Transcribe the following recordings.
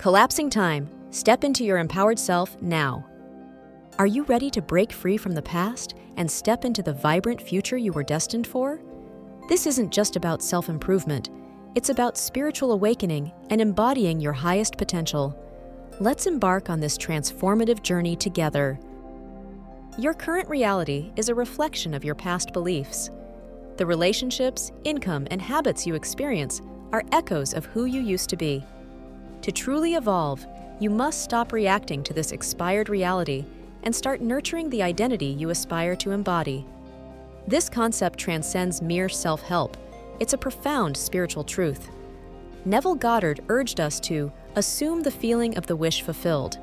Collapsing time. Step into your empowered self now. Are you ready to break free from the past and step into the vibrant future you were destined for? This isn't just about self-improvement. It's about spiritual awakening and embodying your highest potential. Let's embark on this transformative journey together. Your current reality is a reflection of your past beliefs. The relationships, income, and habits you experience are echoes of who you used to be. To truly evolve, you must stop reacting to this expired reality and start nurturing the identity you aspire to embody. This concept transcends mere self-help. It's a profound spiritual truth. Neville Goddard urged us to assume the feeling of the wish fulfilled.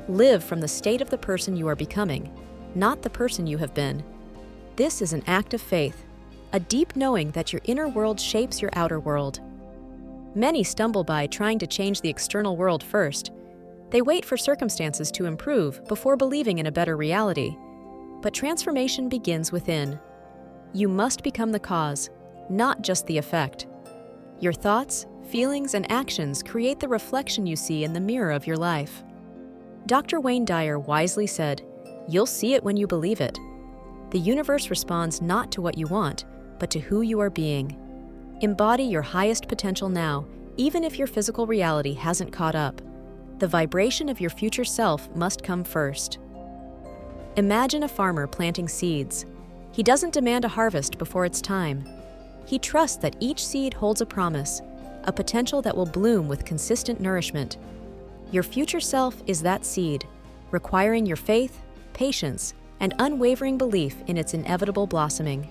Live from the state of the person you are becoming, not the person you have been. This is an act of faith, a deep knowing that your inner world shapes your outer world. Many stumble by trying to change the external world first. They wait for circumstances to improve before believing in a better reality. But transformation begins within. You must become the cause, not just the effect. Your thoughts, feelings, and actions create the reflection you see in the mirror of your life. Dr. Wayne Dyer wisely said, "You'll see it when you believe it." The universe responds not to what you want, but to who you are being. Embody your highest potential now, even if your physical reality hasn't caught up. The vibration of your future self must come first. Imagine a farmer planting seeds. He doesn't demand a harvest before it's time. He trusts that each seed holds a promise, a potential that will bloom with consistent nourishment. Your future self is that seed, requiring your faith, patience, and unwavering belief in its inevitable blossoming.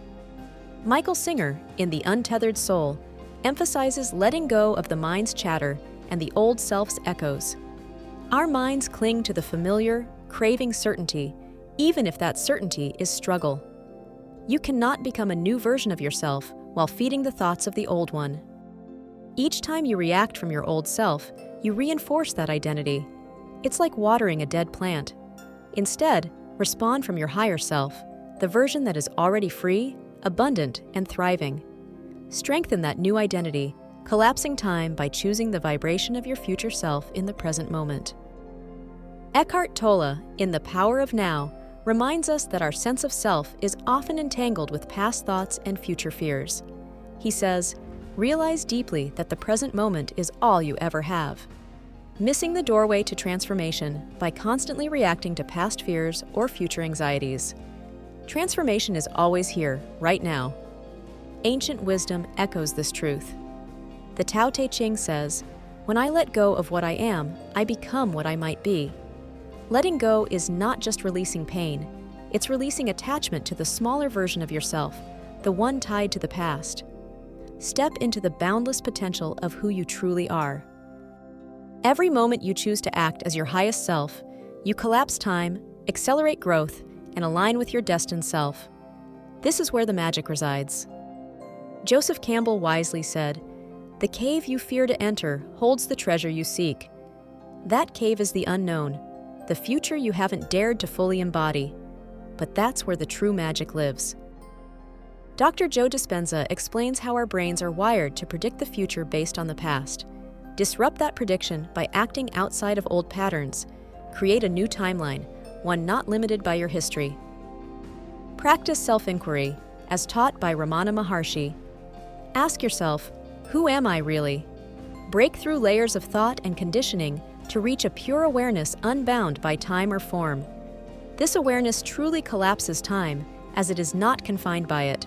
Michael Singer, in The Untethered Soul, emphasizes letting go of the mind's chatter and the old self's echoes. Our minds cling to the familiar, craving certainty, even if that certainty is struggle. You cannot become a new version of yourself while feeding the thoughts of the old one. Each time you react from your old self, you reinforce that identity. It's like watering a dead plant. Instead, respond from your higher self, the version that is already free, abundant, and thriving. Strengthen that new identity, collapsing time by choosing the vibration of your future self in the present moment. Eckhart Tolle, in The Power of Now, reminds us that our sense of self is often entangled with past thoughts and future fears. He says, "Realize deeply that the present moment is all you ever have." Missing the doorway to transformation by constantly reacting to past fears or future anxieties. Transformation is always here, right now. Ancient wisdom echoes this truth. The Tao Te Ching says, "When I let go of what I am, I become what I might be." Letting go is not just releasing pain, it's releasing attachment to the smaller version of yourself, the one tied to the past. Step into the boundless potential of who you truly are. Every moment you choose to act as your highest self, you collapse time, accelerate growth, and align with your destined self. This is where the magic resides. Joseph Campbell wisely said, "The cave you fear to enter holds the treasure you seek." That cave is the unknown, the future you haven't dared to fully embody. But that's where the true magic lives. Dr. Joe Dispenza explains how our brains are wired to predict the future based on the past. Disrupt that prediction by acting outside of old patterns. Create a new timeline, one not limited by your history. Practice self-inquiry, as taught by Ramana Maharshi. Ask yourself, who am I really? Break through layers of thought and conditioning to reach a pure awareness unbound by time or form. This awareness truly collapses time, as it is not confined by it.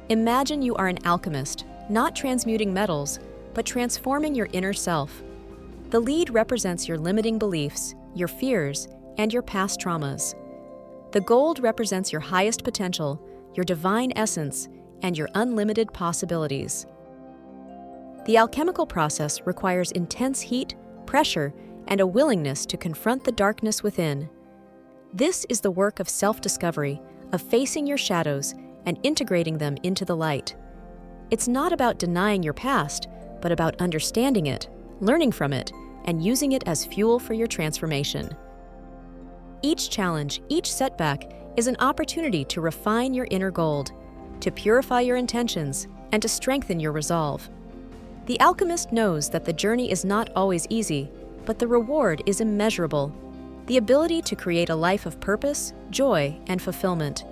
Imagine you are an alchemist, not transmuting metals, but transforming your inner self. The lead represents your limiting beliefs, your fears, and your past traumas. The gold represents your highest potential, your divine essence, and your unlimited possibilities. The alchemical process requires intense heat, pressure, and a willingness to confront the darkness within. This is the work of self-discovery, of facing your shadows and integrating them into the light. It's not about denying your past, but about understanding it, learning from it, and using it as fuel for your transformation. Each challenge, each setback, is an opportunity to refine your inner gold, to purify your intentions, and to strengthen your resolve. The alchemist knows that the journey is not always easy, but the reward is immeasurable. The ability to create a life of purpose, joy, and fulfillment.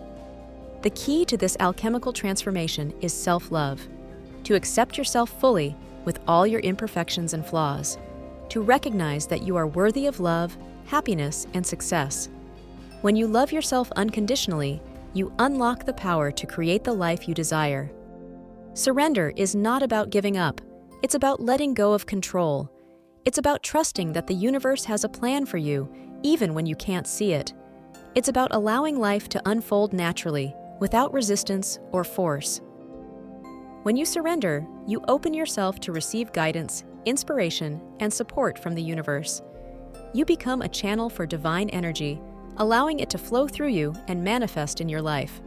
The key to this alchemical transformation is self-love. To accept yourself fully with all your imperfections and flaws. To recognize that you are worthy of love, happiness, and success. When you love yourself unconditionally, you unlock the power to create the life you desire. Surrender is not about giving up. It's about letting go of control. It's about trusting that the universe has a plan for you, even when you can't see it. It's about allowing life to unfold naturally, without resistance or force. When you surrender, you open yourself to receive guidance, inspiration, and support from the universe. You become a channel for divine energy, allowing it to flow through you and manifest in your life.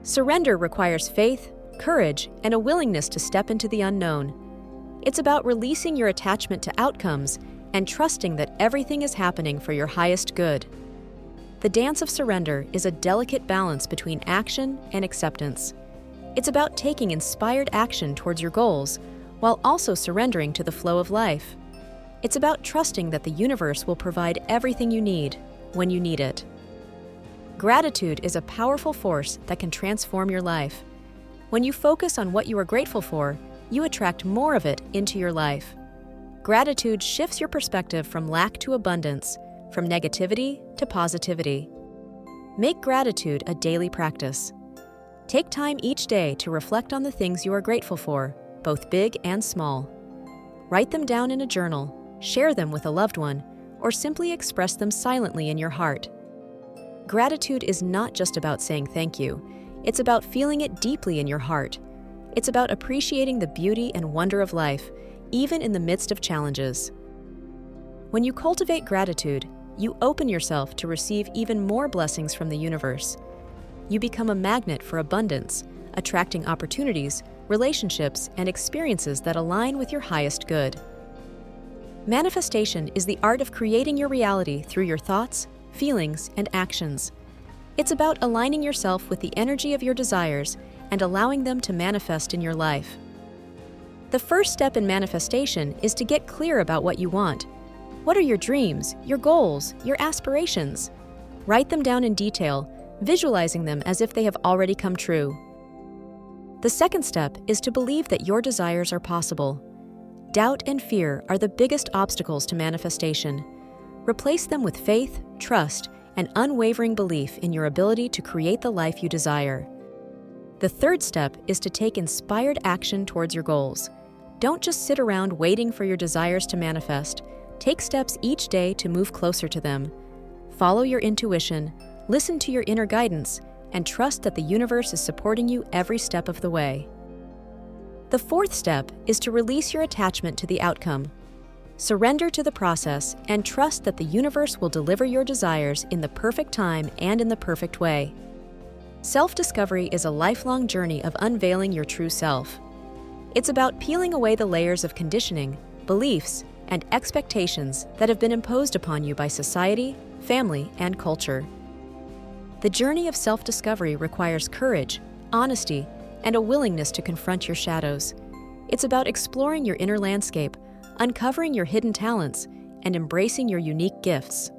Surrender requires faith, courage, and a willingness to step into the unknown. It's about releasing your attachment to outcomes and trusting that everything is happening for your highest good. The dance of surrender is a delicate balance between action and acceptance. It's about taking inspired action towards your goals, while also surrendering to the flow of life. It's about trusting that the universe will provide everything you need, when you need it. Gratitude is a powerful force that can transform your life. When you focus on what you are grateful for, you attract more of it into your life. Gratitude shifts your perspective from lack to abundance, from negativity to positivity. Make gratitude a daily practice. Take time each day to reflect on the things you are grateful for, both big and small. Write them down in a journal, share them with a loved one, or simply express them silently in your heart. Gratitude is not just about saying thank you. It's about feeling it deeply in your heart. It's about appreciating the beauty and wonder of life, even in the midst of challenges. When you cultivate gratitude, you open yourself to receive even more blessings from the universe. You become a magnet for abundance, attracting opportunities, relationships, and experiences that align with your highest good. Manifestation is the art of creating your reality through your thoughts, feelings, and actions. It's about aligning yourself with the energy of your desires and allowing them to manifest in your life. The first step in manifestation is to get clear about what you want. What are your dreams, your goals, your aspirations? Write them down in detail, visualizing them as if they have already come true. The second step is to believe that your desires are possible. Doubt and fear are the biggest obstacles to manifestation. Replace them with faith, trust, and unwavering belief in your ability to create the life you desire. The third step is to take inspired action towards your goals. Don't just sit around waiting for your desires to manifest. Take steps each day to move closer to them. Follow your intuition, listen to your inner guidance, and trust that the universe is supporting you every step of the way. The fourth step is to release your attachment to the outcome. Surrender to the process and trust that the universe will deliver your desires in the perfect time and in the perfect way. Self-discovery is a lifelong journey of unveiling your true self. It's about peeling away the layers of conditioning, beliefs, and expectations that have been imposed upon you by society, family, and culture. The journey of self-discovery requires courage, honesty, and a willingness to confront your shadows. It's about exploring your inner landscape, uncovering your hidden talents, and embracing your unique gifts.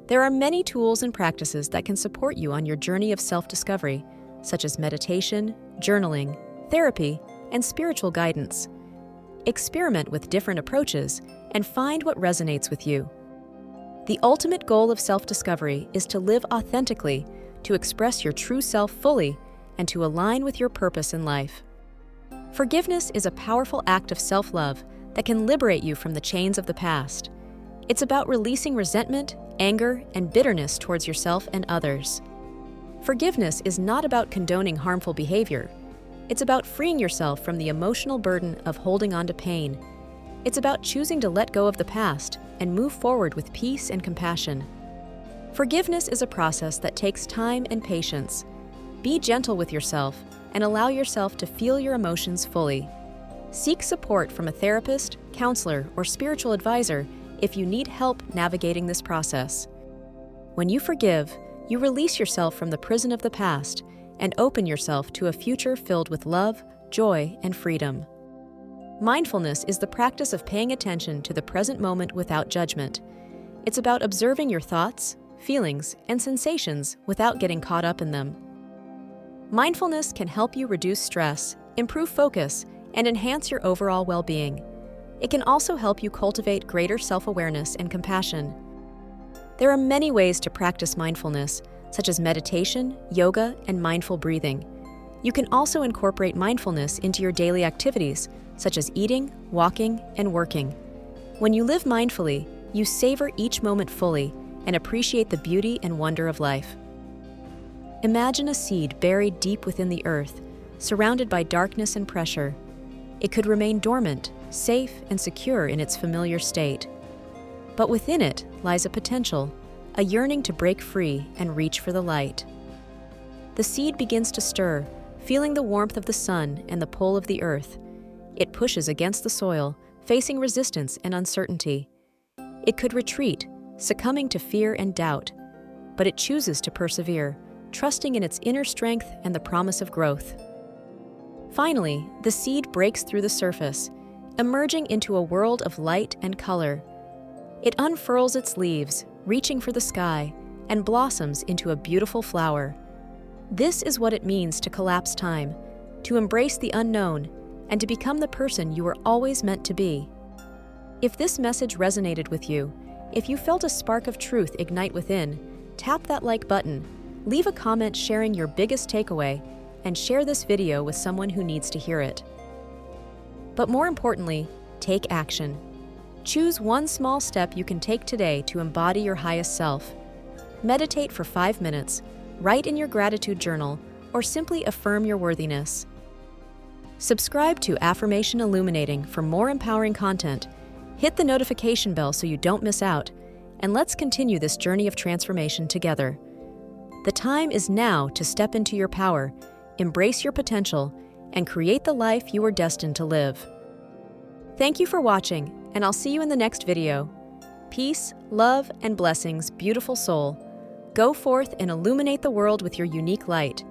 There are many tools and practices that can support you on your journey of self-discovery, such as meditation, journaling, therapy, and spiritual guidance. Experiment with different approaches and find what resonates with you. The ultimate goal of self-discovery is to live authentically, to express your true self fully, and to align with your purpose in life. Forgiveness is a powerful act of self-love that can liberate you from the chains of the past. It's about releasing resentment, anger, and bitterness towards yourself and others. Forgiveness is not about condoning harmful behavior. It's about freeing yourself from the emotional burden of holding on to pain. It's about choosing to let go of the past and move forward with peace and compassion. Forgiveness is a process that takes time and patience. Be gentle with yourself and allow yourself to feel your emotions fully. Seek support from a therapist, counselor, or spiritual advisor if you need help navigating this process. When you forgive, you release yourself from the prison of the past and open yourself to a future filled with love, joy, and freedom. Mindfulness is the practice of paying attention to the present moment without judgment. It's about observing your thoughts, feelings, and sensations without getting caught up in them. Mindfulness can help you reduce stress, improve focus, and enhance your overall well-being. It can also help you cultivate greater self-awareness and compassion. There are many ways to practice mindfulness, such as meditation, yoga, and mindful breathing. You can also incorporate mindfulness into your daily activities, such as eating, walking, and working. When you live mindfully, you savor each moment fully and appreciate the beauty and wonder of life. Imagine a seed buried deep within the earth, surrounded by darkness and pressure. It could remain dormant, safe, and secure in its familiar state. But within it lies a potential, a yearning to break free and reach for the light. The seed begins to stir, feeling the warmth of the sun and the pull of the earth. It pushes against the soil, facing resistance and uncertainty. It could retreat, succumbing to fear and doubt, but it chooses to persevere, trusting in its inner strength and the promise of growth. Finally, the seed breaks through the surface, emerging into a world of light and color. It unfurls its leaves, reaching for the sky, and blossoms into a beautiful flower. This is what it means to collapse time, to embrace the unknown, and to become the person you were always meant to be. If this message resonated with you, if you felt a spark of truth ignite within, tap that like button, leave a comment sharing your biggest takeaway, and share this video with someone who needs to hear it. But more importantly, take action. Choose one small step you can take today to embody your highest self. Meditate for 5 minutes, write in your gratitude journal, or simply affirm your worthiness. Subscribe to Affirmation Illuminating for more empowering content. Hit the notification bell so you don't miss out, and let's continue this journey of transformation together. The time is now to step into your power, embrace your potential, and create the life you are destined to live. Thank you for watching, and I'll see you in the next video. Peace, love, and blessings, beautiful soul. Go forth and illuminate the world with your unique light.